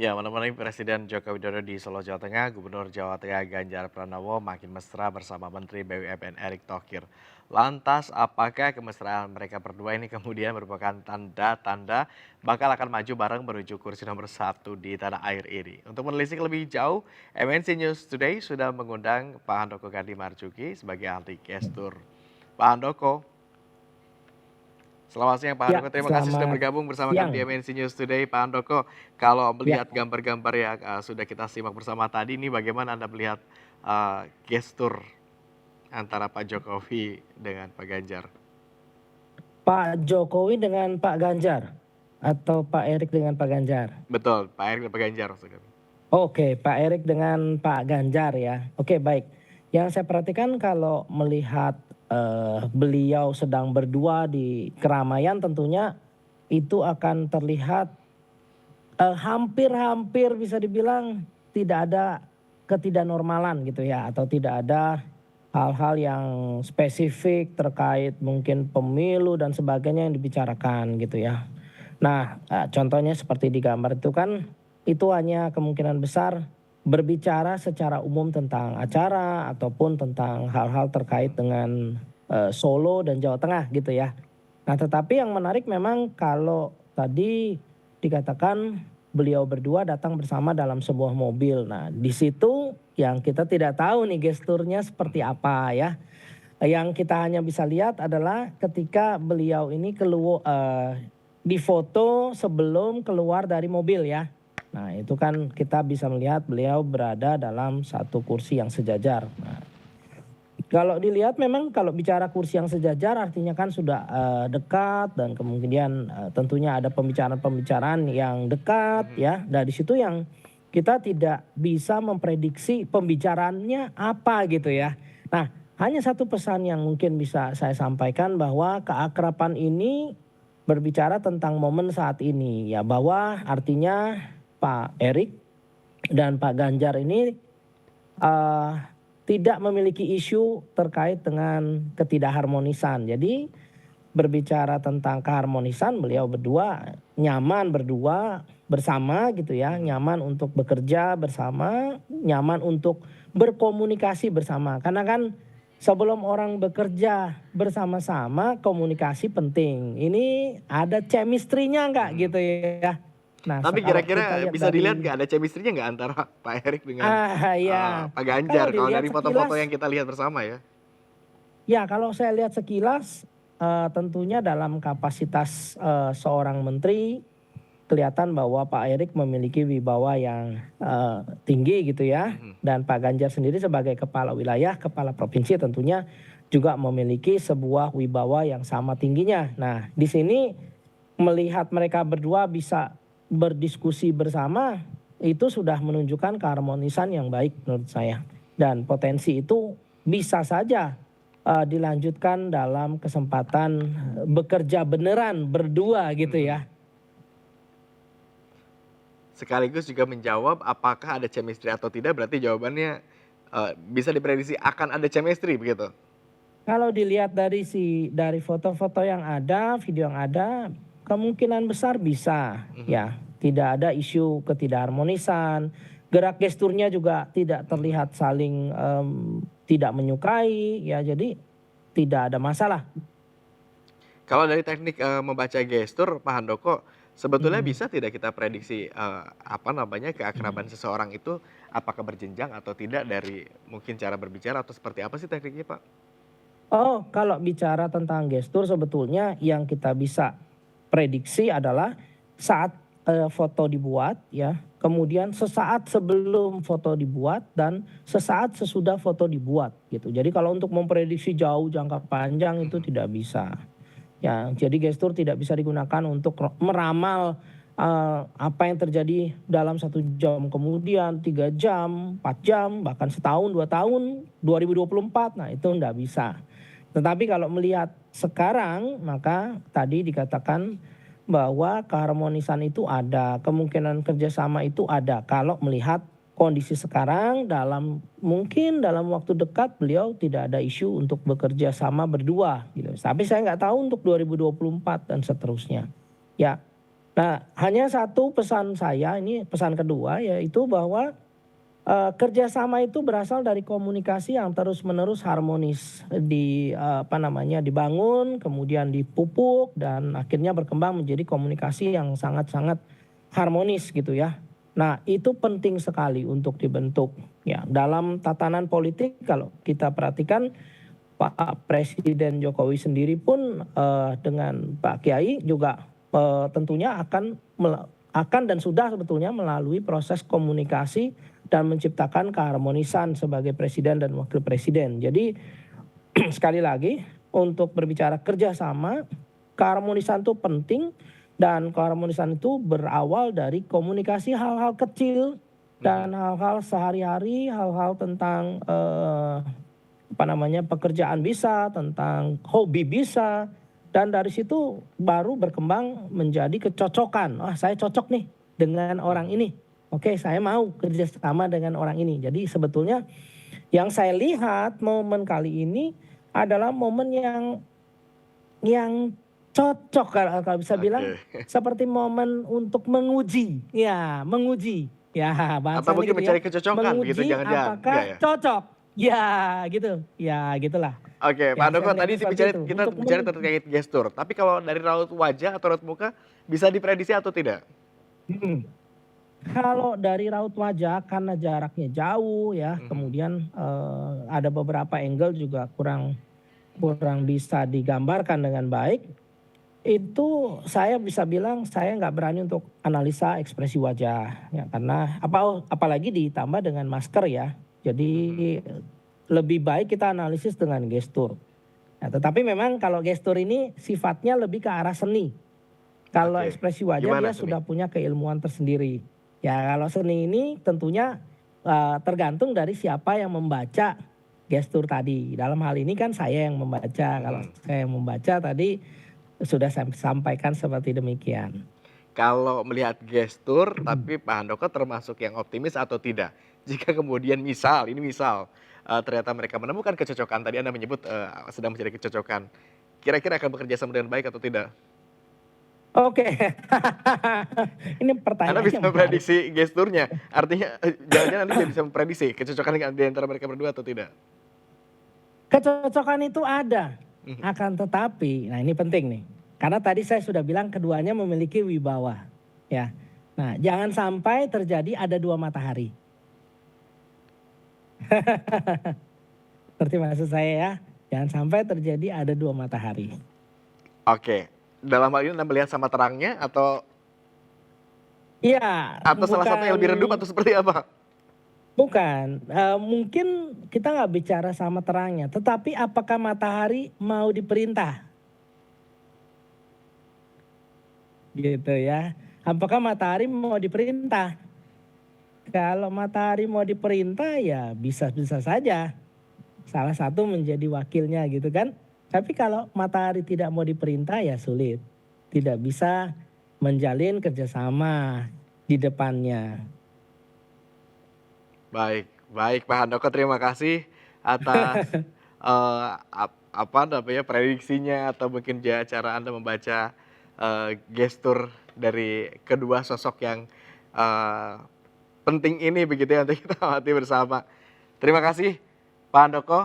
Ya, menemani Presiden Joko Widodo di Solo, Jawa Tengah, Gubernur Jawa Tengah Ganjar Pranowo makin mesra bersama Menteri BUMN Erick Thohir. Lantas, apakah kemesraan mereka berdua ini kemudian merupakan tanda-tanda bakal akan maju bareng menuju kursi nomor 1 di tanah air ini? Untuk menelisik lebih jauh, MNC News Today sudah mengundang Pak Handoko Gani Marjuki sebagai ahli gestur. Pak Handoko, selamat siang Pak Ya, Handoko, terima kasih sudah selamat bergabung bersama kami di siang. MNC News Today. Pak Handoko, kalau Ya, melihat gambar-gambar yang sudah kita simak bersama tadi, ini bagaimana Anda melihat gestur antara Pak Jokowi dengan Pak Ganjar? Pak Jokowi dengan Pak Ganjar atau Pak Erik dengan Pak Ganjar? Betul, Pak Erick dan Pak Ganjar maksud kami. Oke, Pak Erik dengan Pak Ganjar ya. Oke, baik. Yang saya perhatikan kalau melihat beliau sedang berdua di keramaian tentunya itu akan terlihat hampir-hampir bisa dibilang tidak ada ketidaknormalan gitu ya, atau tidak ada hal-hal yang spesifik terkait mungkin pemilu dan sebagainya yang dibicarakan gitu ya. Nah, contohnya seperti di gambar itu kan, itu hanya kemungkinan besar berbicara secara umum tentang acara ataupun tentang hal-hal terkait dengan, Solo dan Jawa Tengah gitu ya. Nah, tetapi yang menarik memang kalau tadi dikatakan beliau berdua datang bersama dalam sebuah mobil. Nah, di situ yang kita tidak tahu nih gesturnya seperti apa ya. Yang kita hanya bisa lihat adalah ketika beliau ini difoto sebelum keluar dari mobil ya. Nah, itu kan kita bisa melihat beliau berada dalam satu kursi yang sejajar. Nah, kalau dilihat memang kalau bicara kursi yang sejajar artinya kan sudah, dekat dan kemudian, tentunya ada pembicaraan-pembicaraan yang dekat Mhm. ya. Nah, di situ yang kita tidak bisa memprediksi pembicaraannya apa gitu ya. Nah, hanya satu pesan yang mungkin bisa saya sampaikan bahwa keakraban ini berbicara tentang momen saat ini ya, bahwa artinya Pak Erik dan Pak Ganjar ini eee, tidak memiliki isu terkait dengan ketidakharmonisan. Jadi berbicara tentang keharmonisan beliau berdua nyaman berdua bersama gitu ya, Mhm. nyaman untuk bekerja bersama, nyaman untuk berkomunikasi bersama. Karena kan sebelum orang bekerja bersama-sama komunikasi penting. Ini ada chemistry-nya nggak Mhm. gitu ya. Nah, Tapi kalau kita kira-kira lihat bisa dilihat dari nggak ada chemistry-nya nggak antara Pak Erick dengan ya. Pak Kalau Ganjar kalau dilihat dari foto-foto yang sekilas, kita lihat bersama ya? ya kalau saya lihat sekilas, tentunya dalam kapasitas, seorang menteri, kelihatan bahwa Pak Erik memiliki wibawa yang, tinggi gitu ya, Mhm. dan Pak Ganjar sendiri sebagai kepala wilayah, kepala provinsi tentunya juga memiliki sebuah wibawa yang sama tingginya. Nah, di sini melihat mereka berdua bisa berdiskusi bersama, itu sudah menunjukkan keharmonisan yang baik menurut saya. Dan potensi itu bisa saja, dilanjutkan dalam kesempatan, bekerja beneran berdua gitu Mhm. ya. Sekaligus juga menjawab apakah ada chemistry atau tidak, berarti jawabannya, bisa diprediksi akan ada chemistry begitu? Kalau dilihat dari foto-foto yang ada, video yang ada, kemungkinan besar bisa, Mhm. ya. Tidak ada isu ketidakharmonisan, gerak gesturnya juga tidak Mhm. terlihat saling, tidak menyukai, ya jadi tidak ada masalah. Kalau dari teknik, membaca gestur Pak Handoko, sebetulnya Mhm, bisa tidak kita prediksi, apa namanya, keakraban mhm. seseorang itu apakah berjenjang atau tidak dari mungkin cara berbicara atau seperti apa sih tekniknya, Pak? Oh, kalau bicara tentang gestur sebetulnya yang kita bisa prediksi adalah saat, foto dibuat ya, kemudian sesaat sebelum foto dibuat dan sesaat sesudah foto dibuat gitu. Jadi kalau untuk memprediksi jauh jangka panjang itu Mhm. tidak bisa. Ya, jadi gestur tidak bisa digunakan untuk meramal, apa yang terjadi dalam 1 jam kemudian, 3 jam, 4 jam, bahkan setahun, 2 tahun, 2024. Nah, itu ndak bisa. Tetapi kalau melihat sekarang, maka tadi dikatakan bahwa keharmonisan itu ada, kemungkinan kerjasama itu ada. Kalau melihat kondisi sekarang mungkin dalam waktu dekat beliau tidak ada isu untuk bekerja sama berdua gitu. Tapi saya nggak tahu untuk 2024 dan seterusnya. Ya, Nah, hanya satu pesan saya, ini pesan kedua, yaitu bahwa kerjasama itu berasal dari komunikasi yang terus-menerus harmonis, dibangun, kemudian dipupuk, dan akhirnya berkembang menjadi komunikasi yang sangat-sangat harmonis gitu ya. Nah, itu penting sekali untuk dibentuk. Ya, dalam tatanan politik kalau kita perhatikan Pak Presiden Jokowi sendiri pun dengan Pak Kiai juga tentunya akan dan sudah sebetulnya melalui proses komunikasi dan menciptakan keharmonisan sebagai presiden dan wakil presiden. Jadi sekali lagi untuk berbicara kerjasama, keharmonisan itu penting dan keharmonisan itu berawal dari komunikasi hal-hal kecil dan hal-hal sehari-hari, hal-hal tentang pekerjaan bisa, tentang hobi bisa, dan dari situ baru berkembang menjadi kecocokan. Wah, saya cocok nih dengan orang ini. Oke, saya mau kerjasama dengan orang ini. Jadi sebetulnya yang saya lihat momen kali ini adalah momen yang cocok kalau bisa bilang Oke. seperti momen untuk menguji. Ya, menguji. Ya, Atau bahasanya mungkin gitu ya. mencari kecocokan begitu, Menguji jangan-jangan, enggak apakah ya? cocok. Ya, gitu. Ya, gitulah. Oke, Pak Ya, saya Handoko tadi melihatnya seperti itu. kita Untuk bicara terkait gestur, tapi kalau dari raut wajah atau raut muka bisa diprediksi atau tidak? mhm. Kalau dari raut wajah karena jaraknya jauh ya, Mhm. kemudian, ada beberapa angle juga kurang kurang bisa digambarkan dengan baik, itu saya bisa bilang saya nggak berani untuk analisa ekspresi wajah, ya karena apalagi ditambah dengan masker ya. Jadi, Mhm. lebih baik kita analisis dengan gestur. Nah, tetapi memang kalau gestur ini sifatnya lebih ke arah seni. Kalau Oke, ekspresi wajah gimana dia sih nih? sudah punya keilmuan tersendiri. Ya kalau seni ini tentunya, tergantung dari siapa yang membaca gestur tadi. Dalam hal ini kan saya yang membaca, kalau Mhm. saya yang membaca tadi sudah saya sampaikan seperti demikian. Kalau melihat gestur, tapi Pak Handoko termasuk yang optimis atau tidak? Jika kemudian misal, ternyata mereka menemukan kecocokan, tadi Anda menyebut, sedang mencari kecocokan, kira-kira akan bekerja sama dengan baik atau tidak? Oke, ini Anda bisa pertanyaannya menarik. memprediksi gesturnya, artinya, jangan-jangan Anda tidak bisa memprediksi kecocokan di antara mereka berdua atau tidak? Kecocokan itu ada, Mhm. akan tetapi, nah ini penting nih, karena tadi saya sudah bilang keduanya memiliki wibawa, ya. Nah, jangan sampai terjadi ada dua matahari. Seperti maksud saya ya, jangan sampai terjadi ada dua matahari. Oke, dalam hal ini Anda melihat sama terangnya Iya, atau salah satu yang bukan lebih redup atau seperti apa? bukan, mungkin kita nggak bicara sama terangnya, tetapi apakah matahari mau diperintah, gitu ya. Apakah matahari mau diperintah? Kalau matahari mau diperintah ya bisa-bisa saja salah satu menjadi wakilnya gitu kan. Tapi kalau matahari tidak mau diperintah ya sulit. Tidak bisa menjalin kerjasama di depannya. Baik baik Pak Handoko, terima kasih atas, apa namanya, prediksinya atau mungkin cara Anda membaca, gestur dari kedua sosok yang, eee, penting ini begitu ya untuk kita amati bersama. Terima kasih Pak Handoko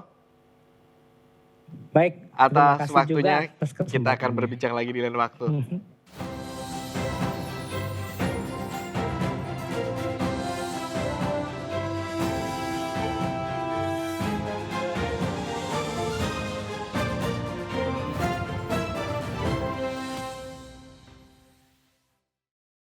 Baik, terima atas kasih juga waktunya, atas kita akan kesempatannya. berbincang lagi di lain waktu.